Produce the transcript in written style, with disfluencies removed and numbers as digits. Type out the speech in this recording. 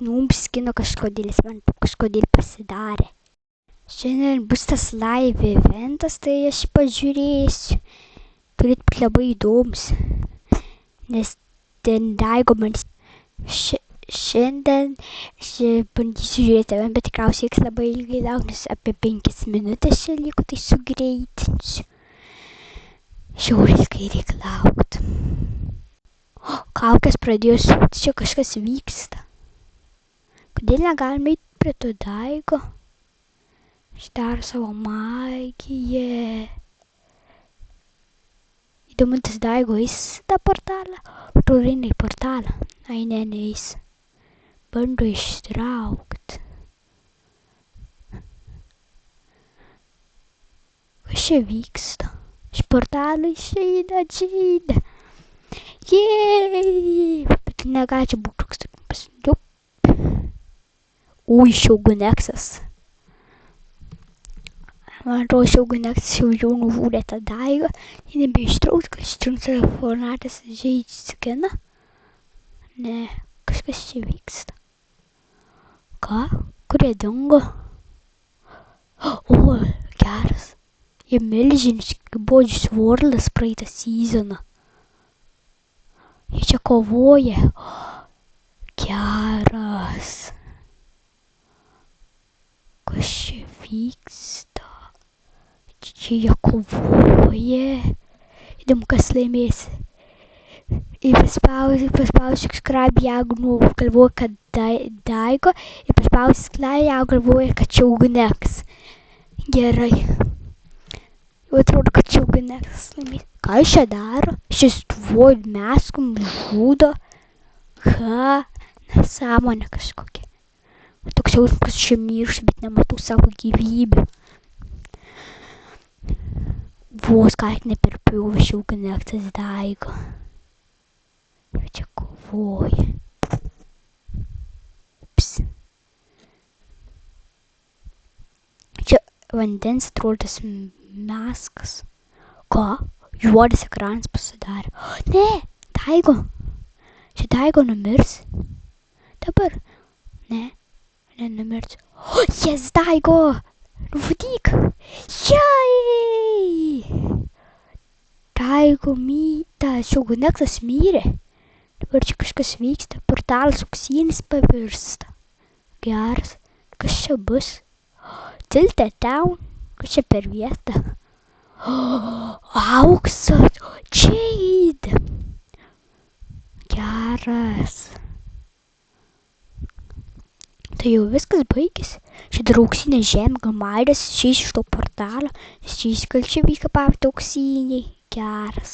numbskino kažkodėl, jis man kažkodėl pasidarė. Šiandien bus tas live eventas, tai aš pažiūrėsiu. Turėtų būti labai įdomus, nes ten Daigo man šiandien aš bandysiu žiūrėti, bet tikriausiai reiks labai ilgai laukti, nes apie 5 minutės čia liko, tai sugreitinsiu. Žiauriai ilgai reikia laukti. Kaukės pradėjo siūti, čia kažkas vyksta. Kodėl negalime eiti prie to Daigo? Aš daro savo magiją. Įdomu, tas Daigo eis tą portalą? Atrodo, eina į portalą. Ai, neis. Bando ištraukti. Kas čia vyksta? Iš portalo išeina. Jėj! Bet negali čia būti toks trumpas. Ui, Šauguneksas. Man atrodo, Šauguneksas jau nuvūrė tą Daigą. Jie nebeištrauks, kad ištrauks telefonatas žaidži skiną. Ne, kažkas čia vyksta. Ką? Kur jie dingo? O, geras. Jie milžiniški, Bodžius Worldas praeitą sezoną. Jie čia kovoja. Geras. Kas čia vyksta? Čia jie kovoja. Įdomu, kas laimės. Ir paspausiu subscribe, jeigu galvoju, kad Daigo. Ir paspausiu like, jeigu galvoju, kad Šauguneksas. Gerai. Jau atrodo, kad Šauguneksas laimės. Ką jis čia daro? Šis tvoj meskum žudo. Ką? Nesąmonė kažkokia. Toks jausmas, kad čia miršta, bet nematau savo gyvybę. Vos ką neperpjovė Šauguneksas Daigo. Jau čia kovoja. Čia vandens atrodas meskas. Ką? Juodas ekranas pasidarė. Ne, Daigo. Čia Daigo numirs. Dabar. Ne, nenumirs. Yes, Daigo. Nuvadyk. Jai. Daigo Šauguneksas mirė. Dabar čia kažkas vyksta. Portalas auksinis pavirsta. Geras. Kas čia bus? Tilted Town. Kas čia per vietą? Auksas. Jade. Geras. Tai jau viskas baigėsi. Čia dar auksinė žemė, gal Maidas išeis iš to portalo. Nes čia gal čia vyka pavyzdį auksiniai. Geras.